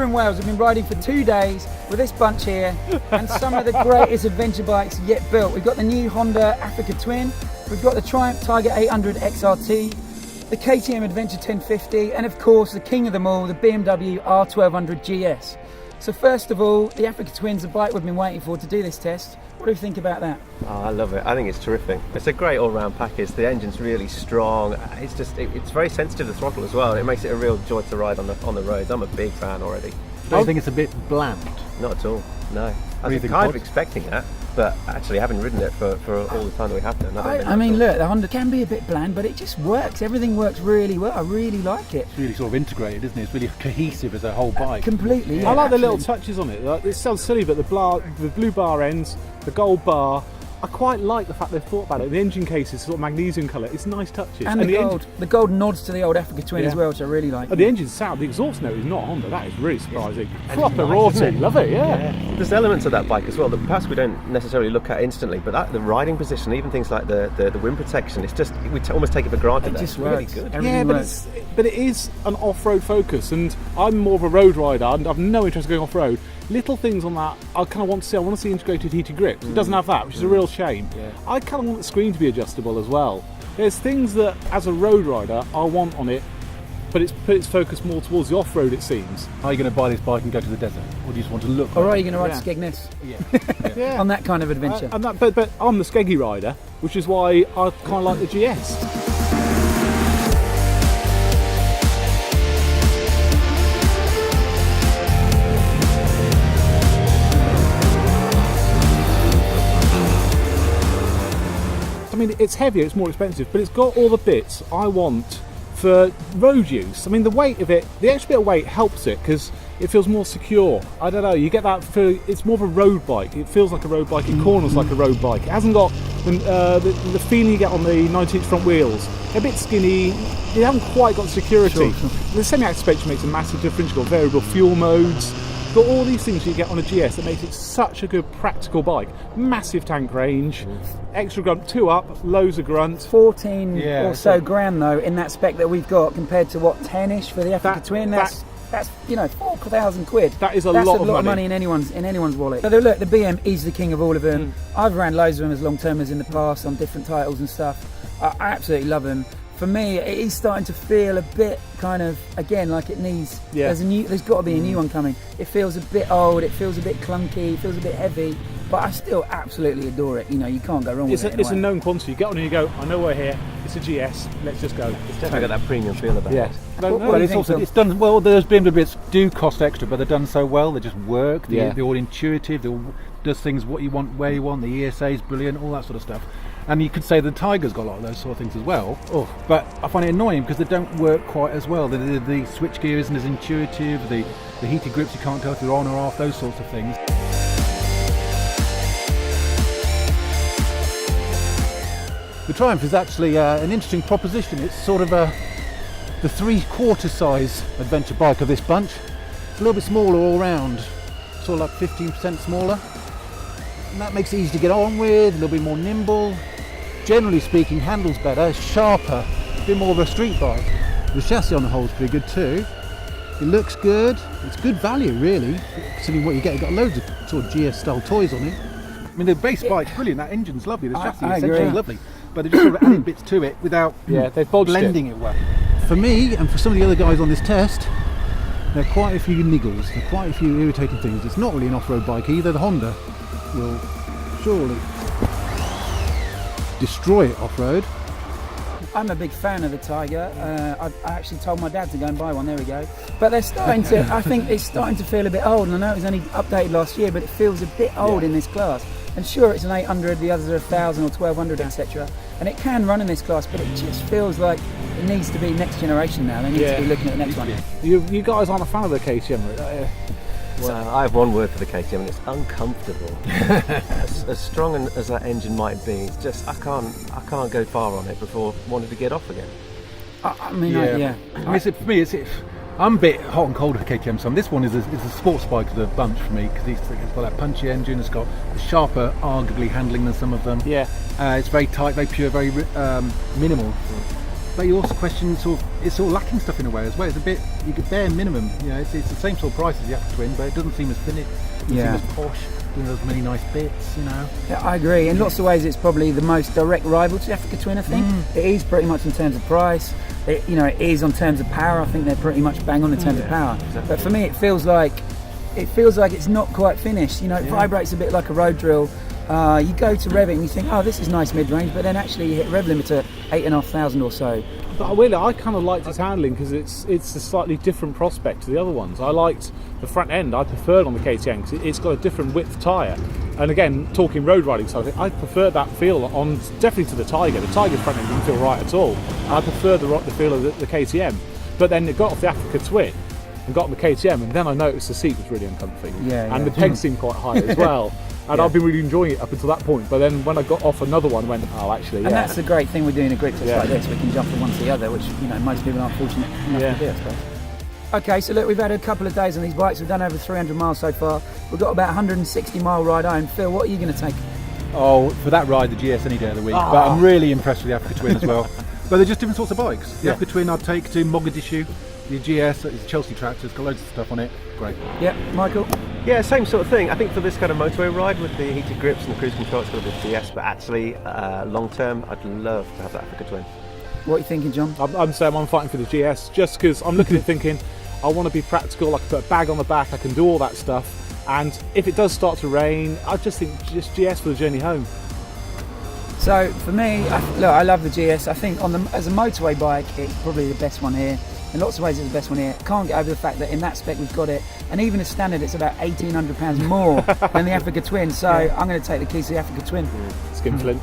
in Wales. We've been riding for 2 days with this bunch here, and some of the greatest adventure bikes yet built. We've got the new Honda Africa Twin, we've got the Triumph Tiger 800 XRT, the KTM Adventure 1050, and of course the king of them all, the BMW R1200 GS. So first of all, the Africa Twin's the bike we've been waiting for to do this test. What do you think about that? Oh, I love it. I think it's terrific. It's a great all-round package. The engine's really strong. It's very sensitive to the throttle as well. And it makes it a real joy to ride on the roads. I'm a big fan already. Don't you think it's a bit bland? Not at all. No. I was think, kind of Pod? expecting that, but actually having ridden it for all the time that we have done. I mean, look, the Honda can be a bit bland, but it just works. Everything works really well. I really like it. It's really sort of integrated, isn't it? It's really cohesive as a whole bike. Completely. Yeah, I like the little absolutely. touches on it. Like, it sounds silly, but the blue bar ends, the gold bar. I quite like the fact they've thought about it. The engine case is sort of magnesium colour. It's nice touches. And the gold nods to the old Africa Twin Yeah. as well, which I really like. Oh, the engine's sound. The exhaust note is not Honda. That is really surprising. And Proper it's nice, rorty. isn't it? Love it, yeah. There's elements of that bike as well that perhaps we don't necessarily look at instantly, but the riding position, even things like the wind protection, it's just we almost take it for granted. It that just it's really works. good. Everything Yeah, works. but it is an off-road focus, and I'm more of a road rider, and I've no interest in going off-road. Little things on that I kind of want to see. I want to see integrated heated grips. It doesn't have that, which is a real shame. Yeah. I kind of want the screen to be adjustable as well. There's things that, as a road rider, I want on it, but it's put its focus more towards the off-road, it seems. Are you going to buy this bike and go to the desert? Or do you just want to look Or are like you going to ride Yeah. Skegness Yeah. Yeah. on that kind of adventure? But I'm the Skeggy rider, which is why I kind of like the GS. I mean, it's heavier, it's more expensive, but it's got all the bits I want for road use. I mean, the weight of it, the extra bit of weight helps it because it feels more secure. I don't know, you get that feel, it's more of a road bike. It feels like a road bike, it corners like a road bike. It hasn't got the feeling you get on the 19-inch front wheels. They're a bit skinny, they haven't quite got security. Sure. The semi-active suspension makes a massive difference. You've got variable fuel modes. Got all these things you get on a GS that makes it such a good practical bike. Massive tank range, extra grunt, 2 up, loads of grunt. 14 Yeah, or so grand though in that spec that we've got compared to what 10ish for the Africa Twin. That's 4,000 quid. That is a That's lot a of lot of money. money in anyone's wallet. So look, the BM is the king of all of them. I've ran loads of them as long termers in the past on different titles and stuff. I absolutely love them. For me, it is starting to feel a bit kind of, again, like it needs, Yeah. there's got to be a new one coming. It feels a bit old, it feels a bit clunky, it feels a bit heavy, but I still absolutely adore it. You know, you can't go wrong with it. It's a known quantity. You get on and you go, I know we're here, it's a GS, let's just go. It's definitely got that premium feel about Yeah. it. No, What no, do you it's think, also Phil? it's done well. Those BMW bits do cost extra, but they're done so well. They just work. Yeah. They're all intuitive. They all does things what you want, where you want. The ESA is brilliant. All that sort of stuff. And you could say the Tiger's got a lot of those sort of things as well. Oh. But I find it annoying because they don't work quite as well. The switch gear isn't as intuitive. The heated grips you can't tell if you're on or off. Those sorts of things. The Triumph is actually an interesting proposition. It's sort of the 3/4 size adventure bike of this bunch. It's a little bit smaller all round, sort of like 15% smaller. And that makes it easy to get on with, a little bit more nimble. Generally speaking, handles better, sharper, a bit more of a street bike. The chassis on the whole is pretty good too. It looks good, it's good value really, considering what you get. You've got loads of sort of GS style toys on it. I mean, the base bike's brilliant, that engine's lovely, the chassis I essentially agree. is lovely. But they're just sort of adding bits to it without Yeah, they've bodged blending it well. For me and for some of the other guys on this test, there are quite a few niggles, there are quite a few irritating things. It's not really an off-road bike either. The Honda will surely destroy it off-road. I'm a big fan of the Tiger. I actually told my dad to go and buy one. There we go. But they're starting to. I think it's starting to feel a bit old. And I know it was only updated last year, but it feels a bit old in this class. And sure, it's an 800. The others are 1,000 or 1,200, etc. And it can run in this class, but it just feels like it needs to be next generation now. They need to be looking at the next one. You guys aren't a fan of the KTM? Well, I have one word for the KTM, and it's uncomfortable. as strong as that engine might be, it's just I can't go far on it before wanting to get off again. I mean, I mean, for me, I'm a bit hot and cold with the KTM. So this one is a sports bike of the bunch for me because it's got that punchy engine. It's got the sharper, arguably, handling than some of them. Yeah. It's very tight, very pure, very minimal. but you also question it's sort of lacking stuff in a way as well. It's a bit, you could bare minimum, it's the same sort of price as the Africa Twin, but it doesn't seem as finished, doesn't seem as posh, doesn't have as many nice bits, Yeah, I agree. In lots of ways, it's probably the most direct rival to the Africa Twin, I think. It is pretty much in terms of price. It is on terms of power. I think they're pretty much bang on in terms of power. Exactly. But for me, it feels like it's not quite finished. It vibrates a bit like a road drill. You go to rev it and you think, oh, this is nice mid-range, but then actually you hit rev limiter 8,500 or so. But really, I kind of liked its handling because it's a slightly different prospect to the other ones. I liked the front end. I preferred on the KTM because it's got a different width tyre. And again, talking road riding side, I prefer that feel on definitely to the Tiger. The Tiger front end didn't feel right at all. I prefer the feel of the KTM. But then it got off the Africa Twin and got on the KTM, and then I noticed the seat was really uncomfy. And the pegs seemed quite high as well. And I've been really enjoying it up until that point. But then when I got off another one, I went, oh, actually, And that's the great thing with doing a grid test like this. We can jump from one to the other, which, most people aren't fortunate enough to do, I suppose. Okay, so look, we've had a couple of days on these bikes. We've done over 300 miles so far. We've got about 160 mile ride home. Phil, what are you going to take? Oh, for that ride, the GS any day of the week. But I'm really impressed with the Africa Twin as well. But they're just different sorts of bikes. The Africa Twin I'd take to Mogadishu. The GS is a Chelsea tractor, it's got loads of stuff on it. Great. Yeah, Michael? Yeah, same sort of thing. I think for this kind of motorway ride with the heated grips and the cruise control, it's got to be the GS. But actually, long term, I'd love to have that Africa Twin. What are you thinking, John? I'm saying I'm fighting for the GS just because I'm looking at it thinking I want to be practical. I can put a bag on the back, I can do all that stuff. And if it does start to rain, I just think just GS for the journey home. So for me, I love the GS. I think as a motorway bike, it's probably the best one here. In lots of ways, it's the best one here. Can't get over the fact that in that spec we've got it, and even as standard, it's about £1,800 more than the Africa Twin. So I'm going to take the keys to the Africa Twin. Skinflint.